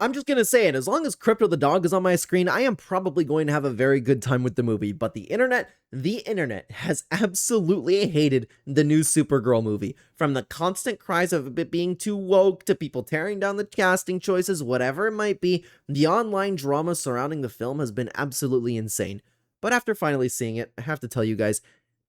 I'm just gonna say it, as long as Crypto the dog is on my screen, I am probably going to have a very good time with the movie, but the internet has absolutely hated the new Supergirl movie. From the constant cries of it being too woke, to people tearing down the casting choices, whatever it might be, the online drama surrounding the film has been absolutely insane. But after finally seeing it, I have to tell you guys,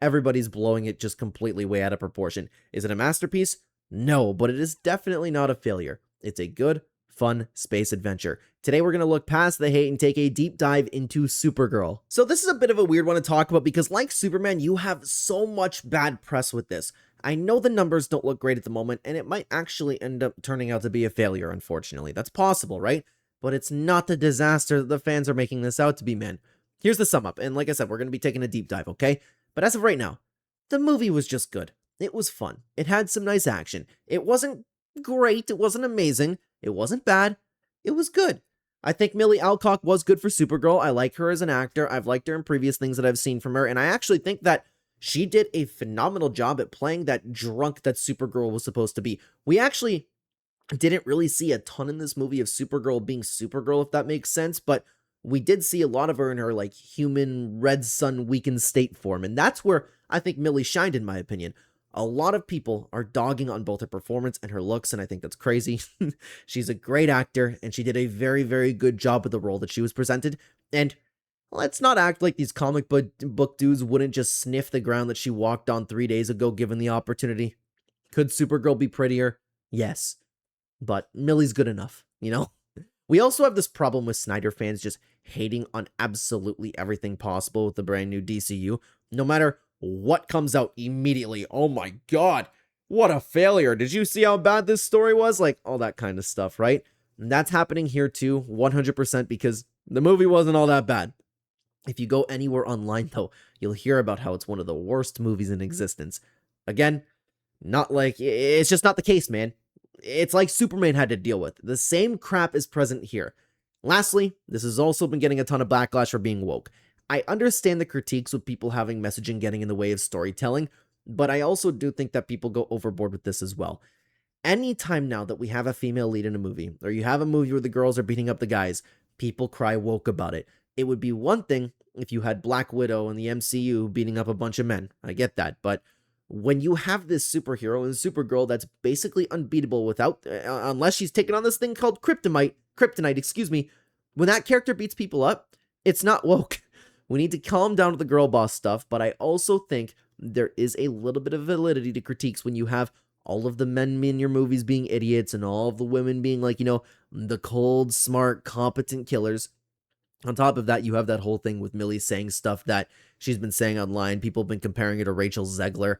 everybody's blowing it just completely way out of proportion. Is it a masterpiece? No, but it is definitely not a failure. It's a good, fun space adventure. Today we're going to look past the hate and take a deep dive into Supergirl. So this is a bit of a weird one to talk about because like Superman, you have so much bad press with this. I know the numbers don't look great at the moment, and it might actually end up turning out to be a failure, unfortunately. That's possible, right? But it's not the disaster that the fans are making this out to be, man. Here's the sum up, and like I said, we're going to be taking a deep dive, okay? But as of right now, the movie was just good. It was fun. It had some nice action. It wasn't great. It wasn't amazing. It wasn't bad. It was good. I think Milly Alcock was good for Supergirl. I like her as an actor. I've liked her in previous things that I've seen from her, and I actually think that she did a phenomenal job at playing that drunk that Supergirl was supposed to be. We actually didn't really see a ton in this movie of Supergirl being Supergirl, if that makes sense, but we did see a lot of her in her, like, human red sun weakened state form, and that's where I think Milly shined, in my opinion. A lot of people are dogging on both her performance and her looks, and I think that's crazy. She's a great actor, and she did a very, very good job with the role that she was presented, and let's not act like these comic book dudes wouldn't just sniff the ground that she walked on 3 days ago given the opportunity. Could Supergirl be prettier? Yes. But Milly's good enough, you know? We also have this problem with Snyder fans just hating on absolutely everything possible with the brand new DCU. No matter what comes out immediately, oh my god, what a failure. Did you see how bad this story was? Like, all that kind of stuff, right? And that's happening here too, 100%, because the movie wasn't all that bad. If you go anywhere online, though, you'll hear about how it's one of the worst movies in existence. Again, not like, it's just not the case, man. It's like Superman had to deal with. The same crap is present here. Lastly, this has also been getting a ton of backlash for being woke. I understand the critiques with people having messaging getting in the way of storytelling, but I also do think that people go overboard with this as well. Anytime now that we have a female lead in a movie, or you have a movie where the girls are beating up the guys, people cry woke about it. It would be one thing if you had Black Widow in the MCU beating up a bunch of men. I get that, but when you have this superhero and Supergirl that's basically unbeatable without, unless she's taken on this thing called kryptonite, when that character beats people up, it's not woke. We need to calm down with the girl boss stuff, but I also think there is a little bit of validity to critiques when you have all of the men in your movies being idiots and all of the women being like, the cold, smart, competent killers. On top of that, you have that whole thing with Milly saying stuff that she's been saying online. People have been comparing her to Rachel Zegler.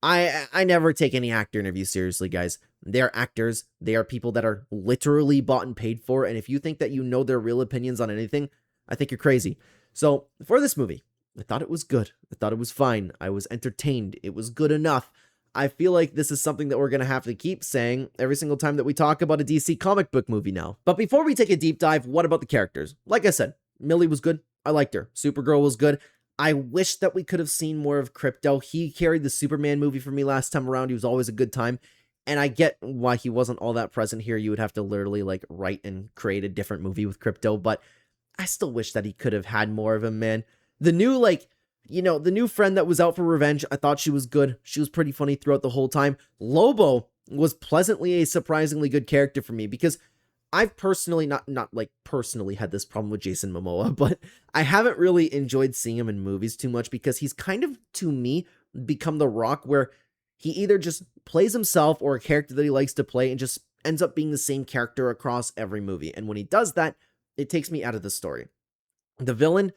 I never take any actor interviews seriously, guys. They are actors. They are people that are literally bought and paid for, and if you think that you know their real opinions on anything, I think you're crazy. So, for this movie, I thought it was good. I thought it was fine. I was entertained. It was good enough. I feel like this is something that we're going to have to keep saying every single time that we talk about a DC comic book movie now. But before we take a deep dive, what about the characters? Like I said, Milly was good. I liked her. Supergirl was good. I wish that we could have seen more of Crypto. He carried the Superman movie for me last time around. He was always a good time. And I get why he wasn't all that present here. You would have to literally write and create a different movie with Crypto. But I still wish that he could have had more of him, man. The new, the new friend that was out for revenge, I thought she was good. She was pretty funny throughout the whole time. Lobo was pleasantly a surprisingly good character for me because I've personally, not personally had this problem with Jason Momoa, but I haven't really enjoyed seeing him in movies too much because he's kind of, to me, become The Rock, where he either just plays himself or a character that he likes to play and just ends up being the same character across every movie. And when he does that, it takes me out of the story. The villain,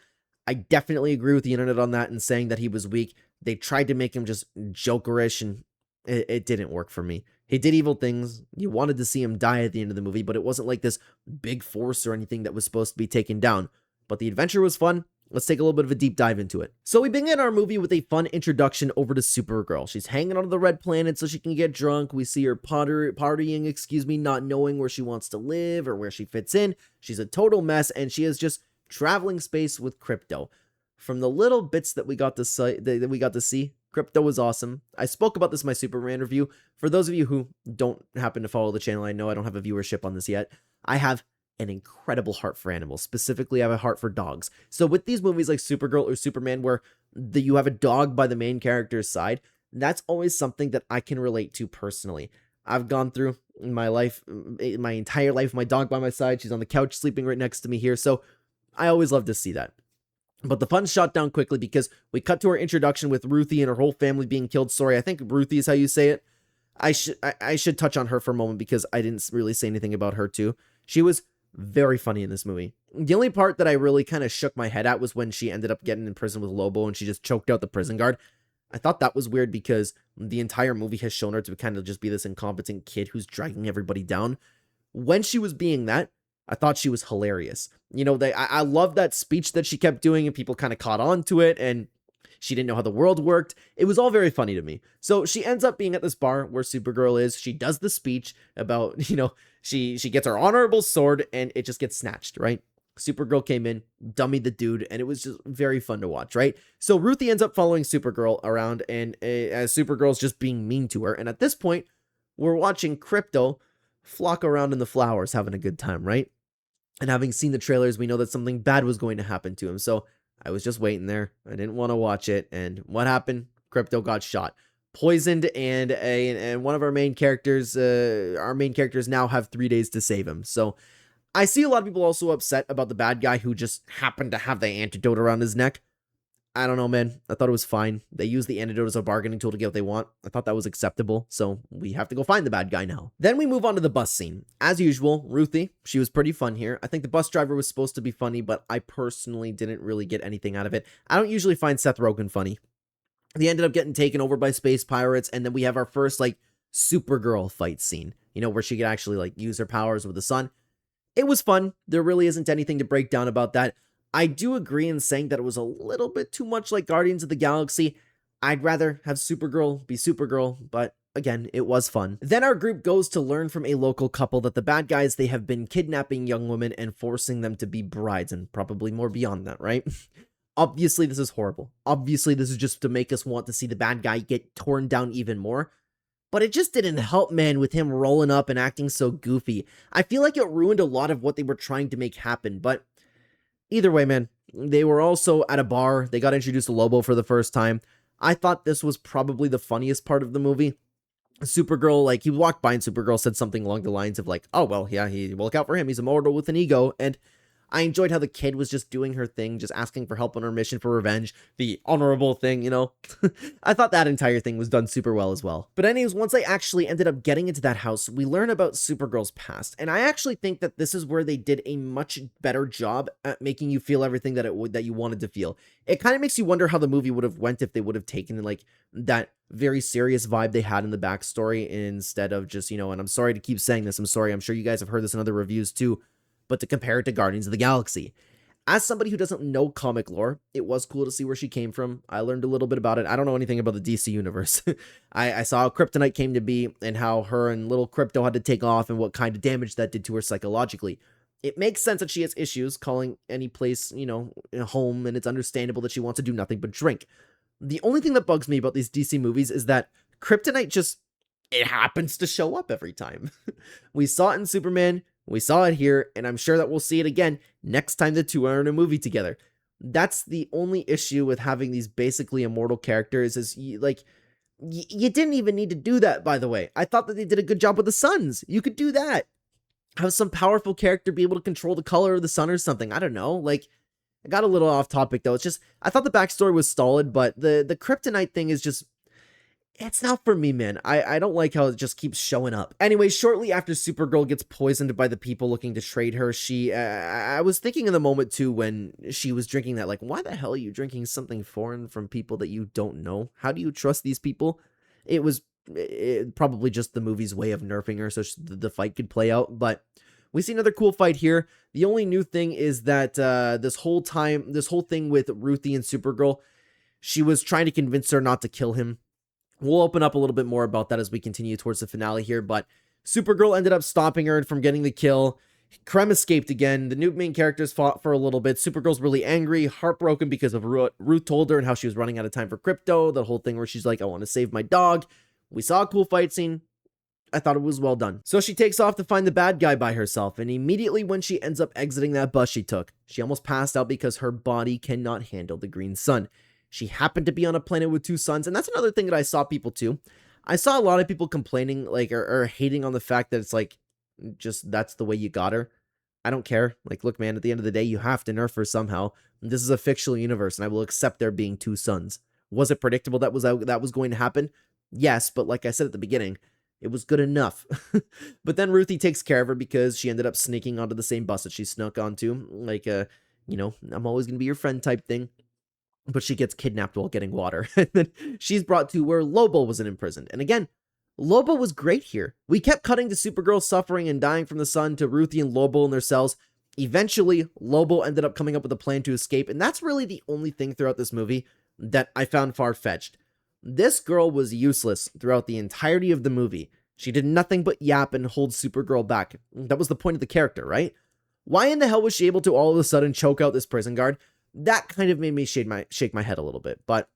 I definitely agree with the internet on that and saying that he was weak. They tried to make him just jokerish, and it didn't work for me. He did evil things. You wanted to see him die at the end of the movie, but it wasn't like this big force or anything that was supposed to be taken down. But the adventure was fun. Let's take a little bit of a deep dive into it. So we begin our movie with a fun introduction over to Supergirl. She's hanging on the red planet so she can get drunk. We see her partying, not knowing where she wants to live or where she fits in. She's a total mess, and she is just traveling space with Crypto. From the little bits that we got to see, Crypto was awesome. I spoke about this in my Superman review. For those of you who don't happen to follow the channel, I know I don't have a viewership on this yet. I have an incredible heart for animals. Specifically, I have a heart for dogs. So with these movies like Supergirl or Superman, where you have a dog by the main character's side, that's always something that I can relate to personally. I've gone through in my life, my entire life, my dog by my side. She's on the couch sleeping right next to me here. So I always love to see that. But the fun shot down quickly because we cut to our introduction with Ruthie and her whole family being killed. Sorry, I think Ruthie is how you say it. I should touch on her for a moment because I didn't really say anything about her too. She was very funny in this movie. The only part that I really kind of shook my head at was when she ended up getting in prison with Lobo and she just choked out the prison guard. I thought that was weird because the entire movie has shown her to kind of just be this incompetent kid who's dragging everybody down. When she was being that, I thought she was hilarious. You know, I love that speech that she kept doing and people kind of caught on to it and she didn't know how the world worked. It was all very funny to me. So she ends up being at this bar where Supergirl is. She does the speech about, she gets her honorable sword and it just gets snatched, right? Supergirl came in, dummied the dude, and it was just very fun to watch, right? So Ruthie ends up following Supergirl around and as Supergirl's just being mean to her. And at this point, we're watching Krypto flock around in the flowers having a good time, right? And having seen the trailers, we know that something bad was going to happen to him. So I was just waiting there. I didn't want to watch it. And what happened? Krypto got shot, poisoned, and one of our main characters now have 3 days to save him. So I see a lot of people also upset about the bad guy who just happened to have the antidote around his neck. I don't know, man. I thought it was fine. They use the antidote as a bargaining tool to get what they want. I thought that was acceptable, so we have to go find the bad guy now. Then we move on to the bus scene. As usual, Ruthie, she was pretty fun here. I think the bus driver was supposed to be funny, but I personally didn't really get anything out of it. I don't usually find Seth Rogen funny. They ended up getting taken over by space pirates, and then we have our first, Supergirl fight scene, where she could actually, use her powers with the sun. It was fun. There really isn't anything to break down about that. I do agree in saying that it was a little bit too much like Guardians of the Galaxy. I'd rather have Supergirl be Supergirl, but again, it was fun. Then our group goes to learn from a local couple that the bad guys, they have been kidnapping young women and forcing them to be brides, and probably more beyond that, right? Obviously, this is horrible. Obviously, this is just to make us want to see the bad guy get torn down even more. But it just didn't help, man, with him rolling up and acting so goofy. I feel like it ruined a lot of what they were trying to make happen, but either way, man, they were also at a bar. They got introduced to Lobo for the first time. I thought this was probably the funniest part of the movie. Supergirl, he walked by and Supergirl said something along the lines of oh, well, yeah, look out for him. He's immortal with an ego. And I enjoyed how the kid was just doing her thing, just asking for help on her mission for revenge, the honorable thing, I thought that entire thing was done super well as well. But anyways, once I actually ended up getting into that house, we learn about Supergirl's past, and I actually think that this is where they did a much better job at making you feel everything that you wanted to feel. It kind of makes you wonder how the movie would have went if they would have taken that very serious vibe they had in the backstory instead of just, and I'm sorry to keep saying this, I'm sorry, I'm sure you guys have heard this in other reviews too, but to compare it to Guardians of the Galaxy. As somebody who doesn't know comic lore, it was cool to see where she came from. I learned a little bit about it. I don't know anything about the DC universe. I saw how Kryptonite came to be and how her and little Krypto had to take off and what kind of damage that did to her psychologically. It makes sense that she has issues calling any place, a home, and it's understandable that she wants to do nothing but drink. The only thing that bugs me about these DC movies is that Kryptonite it happens to show up every time. We saw it in Superman. We saw it here, and I'm sure that we'll see it again next time the two are in a movie together. That's the only issue with having these basically immortal characters is, you didn't even need to do that, by the way. I thought that they did a good job with the suns. You could do that. Have some powerful character be able to control the color of the sun or something. I don't know. I got a little off topic, though. It's just, I thought the backstory was solid, but the Kryptonite thing is just, it's not for me, man. I don't like how it just keeps showing up. Anyway, shortly after Supergirl gets poisoned by the people looking to trade her, I was thinking in the moment, too, when she was drinking that, why the hell are you drinking something foreign from people that you don't know? How do you trust these people? It was probably just the movie's way of nerfing her so the fight could play out, but we see another cool fight here. The only new thing is that this whole thing with Ruthie and Supergirl, she was trying to convince her not to kill him. We'll open up a little bit more about that as we continue towards the finale here, but Supergirl ended up stopping her from getting the kill. Krem escaped again. The new main characters fought for a little bit. Supergirl's really angry, heartbroken because of Ruth told her and how she was running out of time for Krypto. The whole thing where she's like, I want to save my dog. We saw a cool fight scene. I thought it was well done. So she takes off to find the bad guy by herself, and immediately when she ends up exiting that bus she took, she almost passed out because her body cannot handle the green sun. She happened to be on a planet with two suns, and that's another thing that I saw people too. I saw a lot of people complaining, like, or hating on the fact that it's like, just that's the way you got her. I don't care. Like, look, man, at the end of the day, you have to nerf her somehow. This is a fictional universe, and I will accept there being two suns. Was it predictable that was going to happen? Yes, but like I said at the beginning, it was good enough. But then Ruthie takes care of her because she ended up sneaking onto the same bus that she snuck onto. Like, I'm always going to be your friend type thing. But she gets kidnapped while getting water. And then she's brought to where Lobo was imprisoned. And again, Lobo was great here. We kept cutting to Supergirl suffering and dying from the sun to Ruthie and Lobo in their cells. Eventually, Lobo ended up coming up with a plan to escape. And that's really the only thing throughout this movie that I found far-fetched. This girl was useless throughout the entirety of the movie. She did nothing but yap and hold Supergirl back. That was the point of the character, right? Why in the hell was she able to all of a sudden choke out this prison guard? That kind of made me shake my head a little bit. But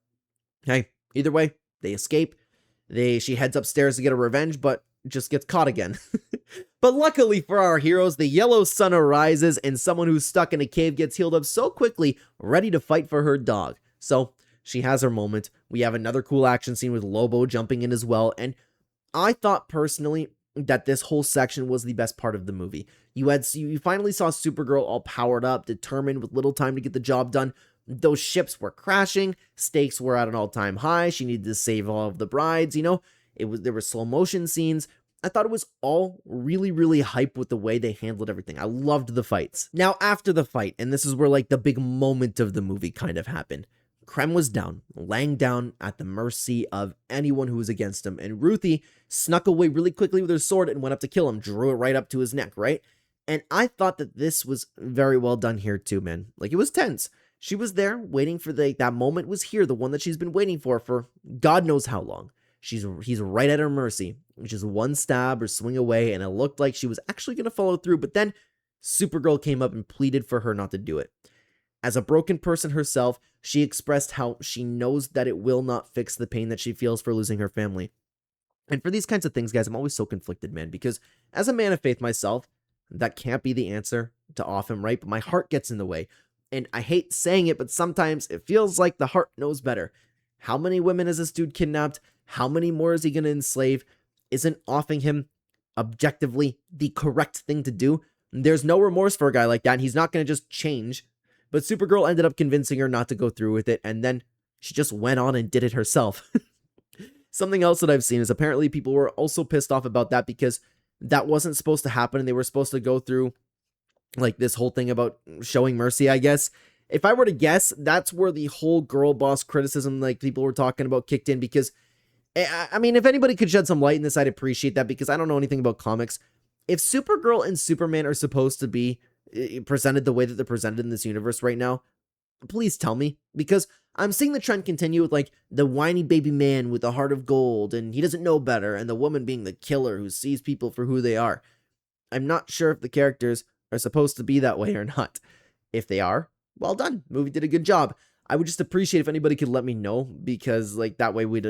hey, either way, they escape. She heads upstairs to get her revenge, but just gets caught again. But luckily for our heroes, the yellow sun arises and someone who's stuck in a cave gets healed up so quickly, ready to fight for her dog. So she has her moment. We have another cool action scene with Lobo jumping in as well. And I thought personally that this whole section was the best part of the movie. You finally saw Supergirl all powered up, determined, with little time to get the job done. Those ships were crashing, stakes were at an all-time high, she needed to save all of the brides, there were slow motion scenes. I thought it was all really, really hype with the way they handled everything. I loved the fights. Now, after the fight, and this is where like the big moment of the movie kind of happened, Clem was down, laying down at the mercy of anyone who was against him, and Ruthie snuck away really quickly with her sword and went up to kill him, drew it right up to his neck, right? And I thought that this was very well done here too, man. Like, it was tense. She was there waiting for that moment was here, the one that she's been waiting for God knows how long. He's right at her mercy, which is one stab or swing away, and it looked like she was actually going to follow through, but then Supergirl came up and pleaded for her not to do it. As a broken person herself, she expressed how she knows that it will not fix the pain that she feels for losing her family. And for these kinds of things, guys, I'm always so conflicted, man, because as a man of faith myself, that can't be the answer to often, right? But my heart gets in the way. And I hate saying it, but sometimes it feels like the heart knows better. How many women has this dude kidnapped? How many more is he going to enslave? Isn't offing him objectively the correct thing to do? There's no remorse for a guy like that, and he's not going to just change. But Supergirl ended up convincing her not to go through with it, and then she just went on and did it herself. Something else that I've seen is apparently people were also pissed off about that because that wasn't supposed to happen, and they were supposed to go through like this whole thing about showing mercy, I guess. If I were to guess, that's where the whole girl boss criticism like people were talking about kicked in, because I mean, if anybody could shed some light in this, I'd appreciate that, because I don't know anything about comics. If Supergirl and Superman are supposed to be presented the way that they're presented in this universe right now, please tell me, because I'm seeing the trend continue with like the whiny baby man with a heart of gold and he doesn't know better, and the woman being the killer who sees people for who they are. I'm not sure if the characters are supposed to be that way or not. If they are, well done. Movie did a good job. I would just appreciate if anybody could let me know, because like that way we'd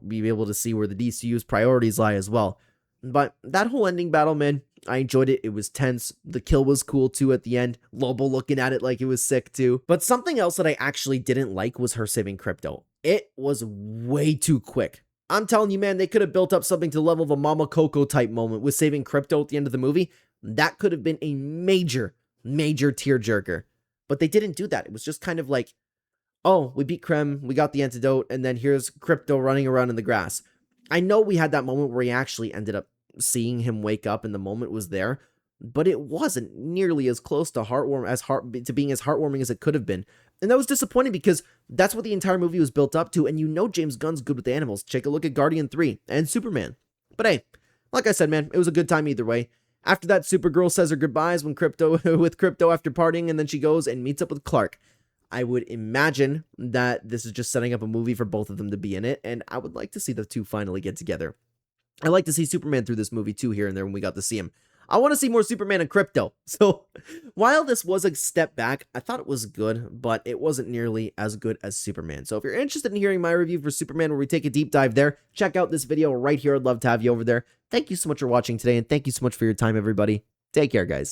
be able to see where the DCU's priorities lie as well. But that whole ending battle, man, I enjoyed it. It was tense. The kill was cool too at the end. Lobo looking at it like it was sick too. But something else that I actually didn't like was her saving Krypto. It was way too quick. I'm telling you, man, they could have built up something to the level of a Mama Coco type moment with saving Krypto at the end of the movie. That could have been a major, major tearjerker. But they didn't do that. It was just kind of like, oh, we beat Krem, we got the antidote, and then here's Krypto running around in the grass. I know we had that moment where he actually ended up seeing him wake up and the moment was there, but it wasn't nearly as close to being as heartwarming as it could have been. And that was disappointing, because that's what the entire movie was built up to, and you know James Gunn's good with animals. Take a look at Guardian 3 and Superman. But hey, like I said, man, it was a good time either way. After that, Supergirl says her goodbyes with Krypto after partying, and then she goes and meets up with Clark. I would imagine that this is just setting up a movie for both of them to be in it, and I would like to see the two finally get together. I like to see Superman through this movie too here and there when we got to see him. I want to see more Superman and crypto. So while this was a step back, I thought it was good, but it wasn't nearly as good as Superman. So if you're interested in hearing my review for Superman where we take a deep dive there, check out this video right here. I'd love to have you over there. Thank you so much for watching today, and thank you so much for your time, everybody. Take care, guys.